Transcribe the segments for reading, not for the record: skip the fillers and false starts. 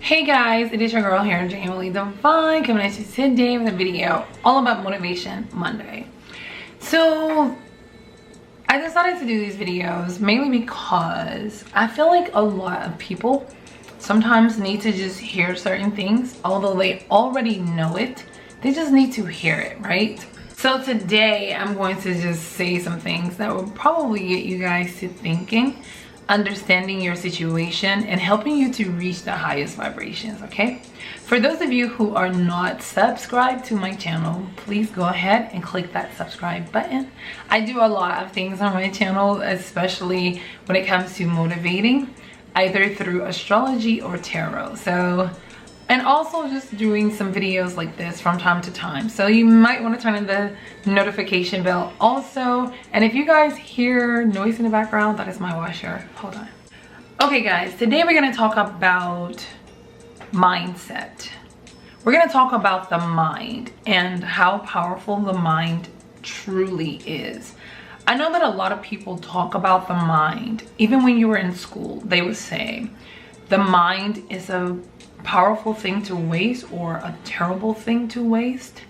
Hey guys, it is your girl here, GenuinelyDivine, coming at you today with a video all about Motivation Monday. So I decided to do these videos mainly because I feel like a lot of people sometimes need to just hear certain things, although they already know it, they just need to hear it, right? So today I'm going to just say some things that will probably get you guys to thinking, understanding your situation, and helping you to reach the highest vibrations. Okay, for those of you who are not subscribed to my channel, please go ahead and click that subscribe button. I do a lot of things on my channel, especially when it comes to motivating, either through astrology or tarot. And also just doing some videos like this from time to time. So you might want to turn on the notification bell also. And if you guys hear noise in the background, that is my washer. Hold on. Okay guys, today we're going to talk about mindset. We're going to talk about the mind and how powerful the mind truly is. I know that a lot of people talk about the mind. Even when you were in school, they would say the mind is a powerful thing to waste or a terrible thing to waste.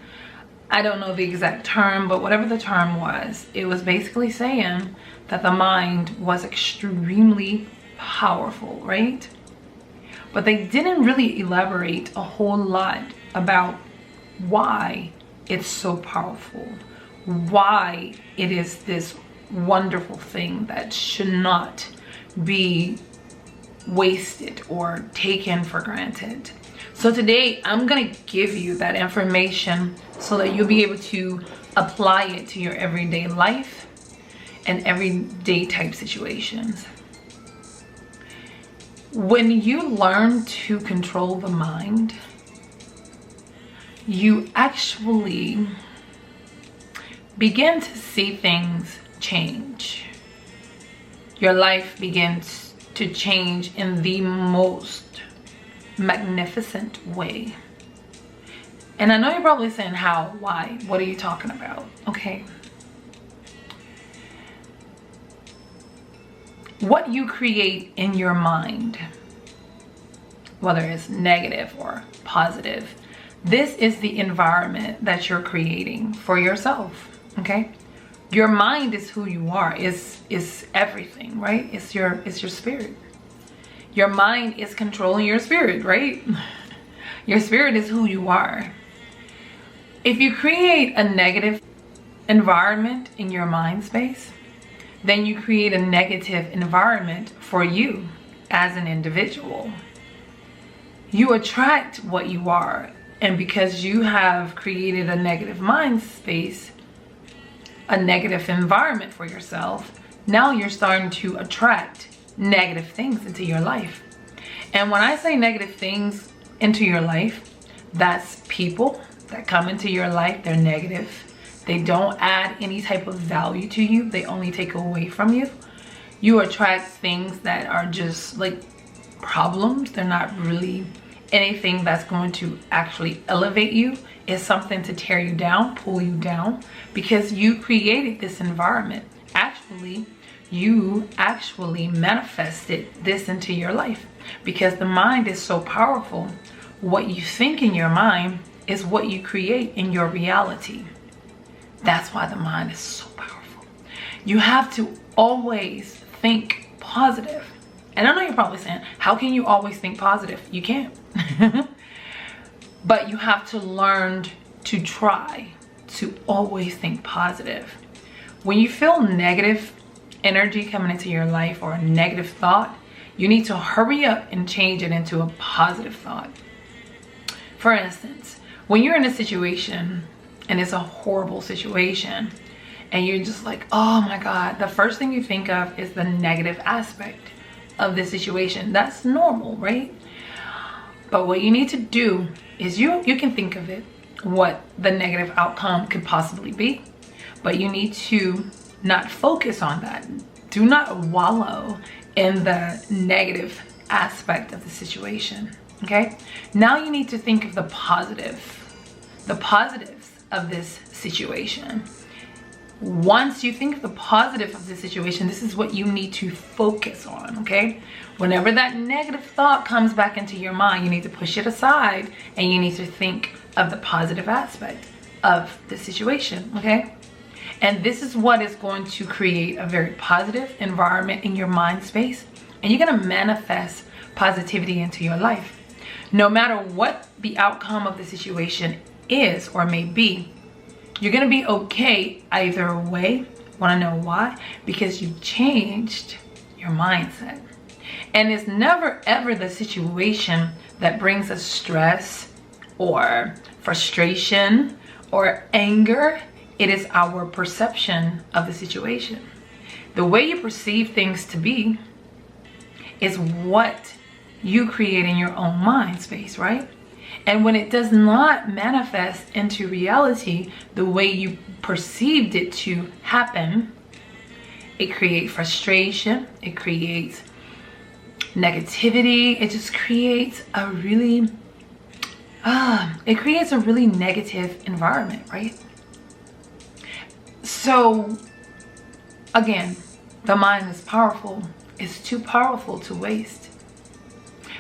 I don't know the exact term, but whatever the term was, it was basically saying that the mind was extremely powerful, right? But they didn't really elaborate a whole lot about why it's so powerful, why it is this wonderful thing that should not be wasted or taken for granted. So today I'm gonna give you that information so that you'll be able to apply it to your everyday life and everyday type situations. When you learn to control the mind, you actually begin to see things change. Your life begins to change in the most magnificent way. And I know you're probably saying, how? Why? What are you talking about? Okay. What you create in your mind, whether it's negative or positive, this is the environment that you're creating for yourself, okay? Your mind is who you are, is everything, right? It's your spirit. Your mind is controlling your spirit, right? Your spirit is who you are. If you create a negative environment in your mind space, then you create a negative environment for you as an individual. You attract what you are, and because you have created a negative mind space, a negative environment for yourself, now you're starting to attract negative things into your life. And when I say negative things into your life, that's people that come into your life. They're negative. They don't add any type of value to you. They only take away from you. You attract things that are just like problems. They're not really anything that's going to actually elevate you. It's something to tear you down, pull you down, because you created this environment. You actually manifested this into your life, because the mind is so powerful. What you think in your mind is what you create in your reality. That's why the mind is so powerful. You have to always think positive. And I know you're probably saying, how can you always think positive? You can't. But you have to learn to try to always think positive. When you feel negative energy coming into your life or a negative thought, you need to hurry up and change it into a positive thought. For instance, when you're in a situation and it's a horrible situation and you're just like, oh my God, the first thing you think of is the negative aspect of the situation. That's normal, right? But what you need to do is you can think of it, what the negative outcome could possibly be, but you need to not focus on that. Do not wallow in the negative aspect of the situation, okay? Now you need to think of the positives of this situation. Once you think of the positive of the situation, this is what you need to focus on, okay? Whenever that negative thought comes back into your mind, you need to push it aside and you need to think of the positive aspect of the situation, okay? And this is what is going to create a very positive environment in your mind space, and you're going to manifest positivity into your life. No matter what the outcome of the situation is or may be, you're going to be okay either way. Want to know why? Because you changed your mindset. And it's never ever the situation that brings us stress or frustration or anger. It is our perception of the situation. The way you perceive things to be is what you create in your own mind space, right? And when it does not manifest into reality the way you perceived it to happen, it creates frustration, it creates negativity, it just creates a really, negative environment, right? So again, the mind is powerful. It's too powerful to waste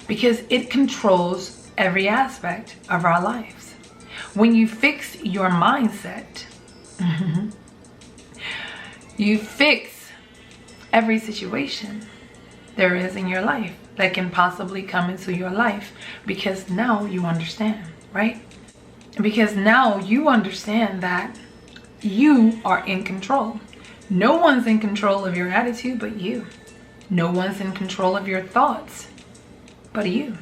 because it controls every aspect of our lives. When you fix your mindset, you fix every situation there is in your life that can possibly come into your life, because now you understand, right? Because now you understand that you are in control. No one's in control of your attitude but you. No one's in control of your thoughts but you.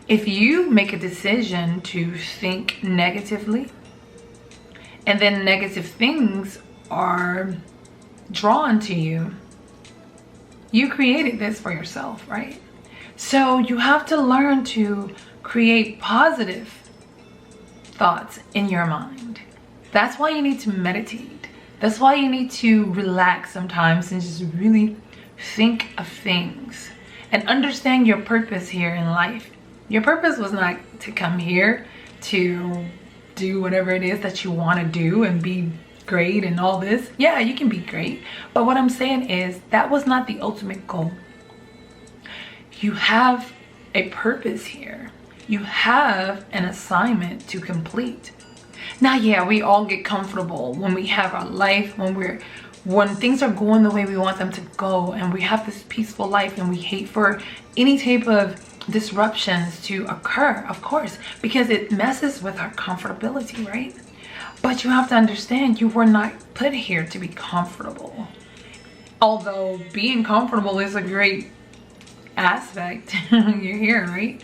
If you make a decision to think negatively, and then negative things are drawn to you, you created this for yourself, right? So you have to learn to create positive thoughts in your mind. That's why you need to meditate. That's why you need to relax sometimes and just really think of things and understand your purpose here in life. Your purpose was not to come here to do whatever it is that you want to do and be great and all this. Yeah, you can be great. But what I'm saying is that was not the ultimate goal. You have a purpose here. You have an assignment to complete. Now, yeah, we all get comfortable when we have our life, when things are going the way we want them to go, and we have this peaceful life, and we hate for any type of disruptions to occur, of course, because it messes with our comfortability, right? But you have to understand you were not put here to be comfortable. Although being comfortable is a great aspect, you're here, right?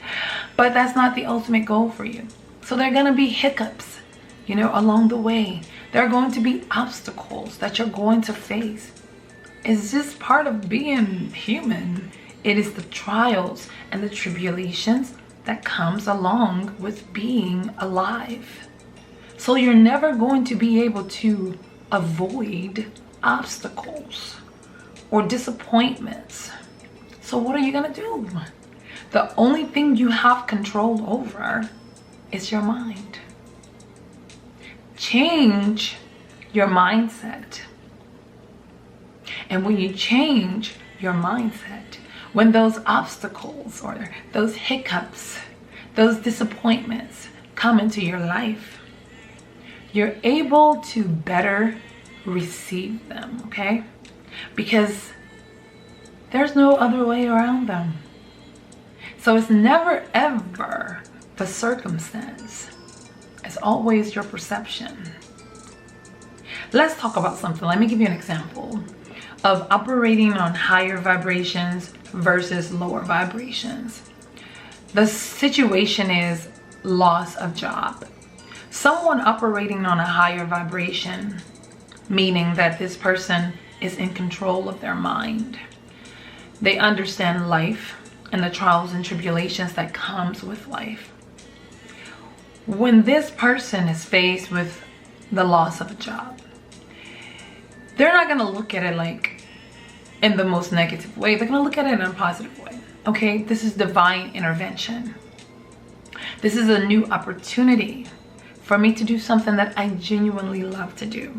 But that's not the ultimate goal for you. So there are going to be hiccups, you know, along the way. There are going to be obstacles that you're going to face. It's just part of being human. It is the trials and the tribulations that comes along with being alive. So you're never going to be able to avoid obstacles or disappointments. So what are you going to do? The only thing you have control over is your mind. Change your mindset. And when you change your mindset, when those obstacles or those hiccups, those disappointments come into your life, you're able to better receive them, okay? Because there's no other way around them. So it's never ever the circumstance. It's always your perception. Let's talk about something. Let me give you an example of operating on higher vibrations versus lower vibrations. The situation is loss of job. Someone operating on a higher vibration, meaning that this person is in control of their mind. They understand life and the trials and tribulations that comes with life. When this person is faced with the loss of a job, they're not going to look at it like in the most negative way. They're going to look at it in a positive way. Okay, this is divine intervention. This is a new opportunity for me to do something that I genuinely love to do.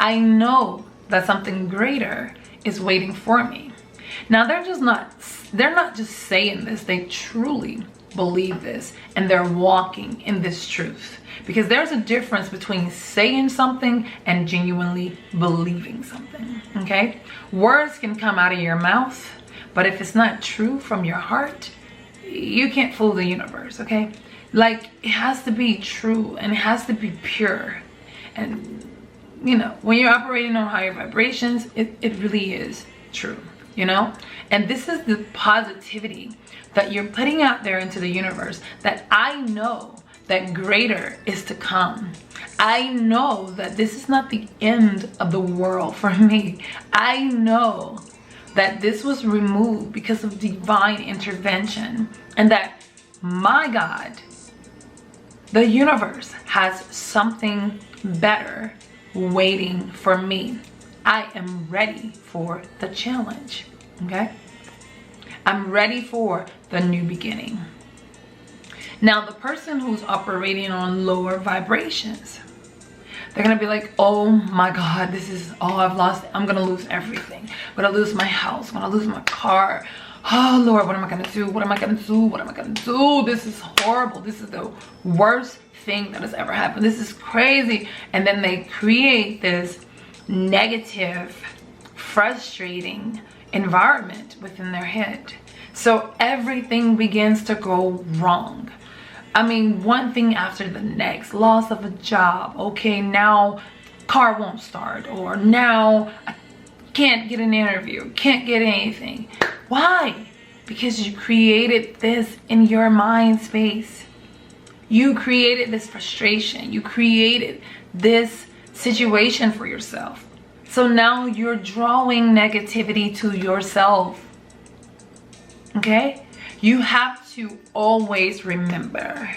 I know that something greater is waiting for me. Now they're not just saying this, they truly believe this, and they're walking in this truth. Because there's a difference between saying something and genuinely believing something, okay? Words can come out of your mouth, but if it's not true from your heart, you can't fool the universe, okay? Like, it has to be true and it has to be pure. And, you know, when you're operating on higher vibrations, it really is true, you know? And this is the positivity that you're putting out there into the universe, that I know that greater is to come. I know that this is not the end of the world for me. I know that this was removed because of divine intervention, and that my God, the universe, has something better waiting for me. I am ready for the challenge, okay? I'm ready for the new beginning. Now, the person who's operating on lower vibrations, they're gonna be like, oh my God, this is all I've lost. I'm gonna lose everything. I'm gonna lose my house. I'm gonna lose my car. Oh Lord, what am I gonna do? What am I gonna do? What am I gonna do? This is horrible. This is the worst thing that has ever happened. This is crazy. And then they create this negative, frustrating environment within their head. So everything begins to go wrong. I mean, one thing after the next. Loss of a job. Okay, now car won't start. Or now I can't get an interview. Can't get anything. Why? Because you created this in your mind space. You created this frustration. You created this situation for yourself. So now you're drawing negativity to yourself. Okay? You have to always remember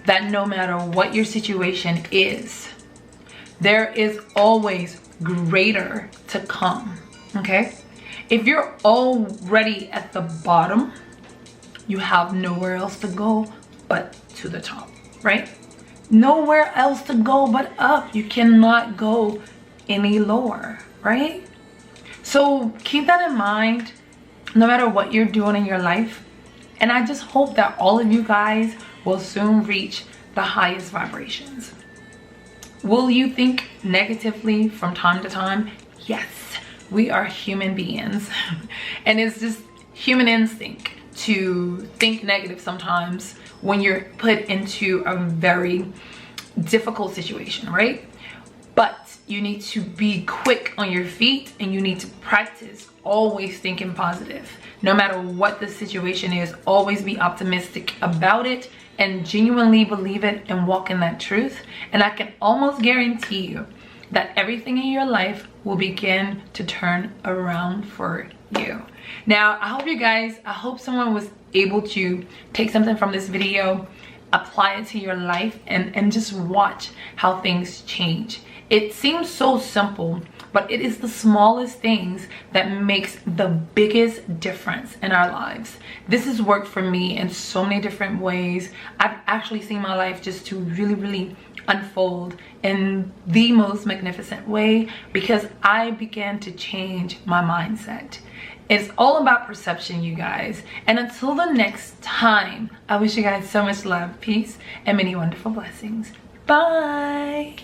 that no matter what your situation is, there is always greater to come. Okay? If you're already at the bottom, you have nowhere else to go but to the top, right? Nowhere else to go but up. You cannot go any lower, right? So keep that in mind no matter what you're doing in your life. And I just hope that all of you guys will soon reach the highest vibrations. Will you think negatively from time to time? Yes, we are human beings. And it's just human instinct to think negative sometimes when you're put into a very difficult situation, right? But you need to be quick on your feet, and you need to practice always thinking positive. No matter what the situation is, always be optimistic about it and genuinely believe it and walk in that truth. And I can almost guarantee you that everything in your life will begin to turn around for you. Now, I hope someone was able to take something from this video, apply it to your life, and just watch how things change. It seems so simple, but it is the smallest things that makes the biggest difference in our lives. This has worked for me in so many different ways. I've actually seen my life just to really unfold in the most magnificent way because I began to change my mindset. It's all about perception, you guys. And until the next time, I wish you guys so much love, peace, and many wonderful blessings. Bye.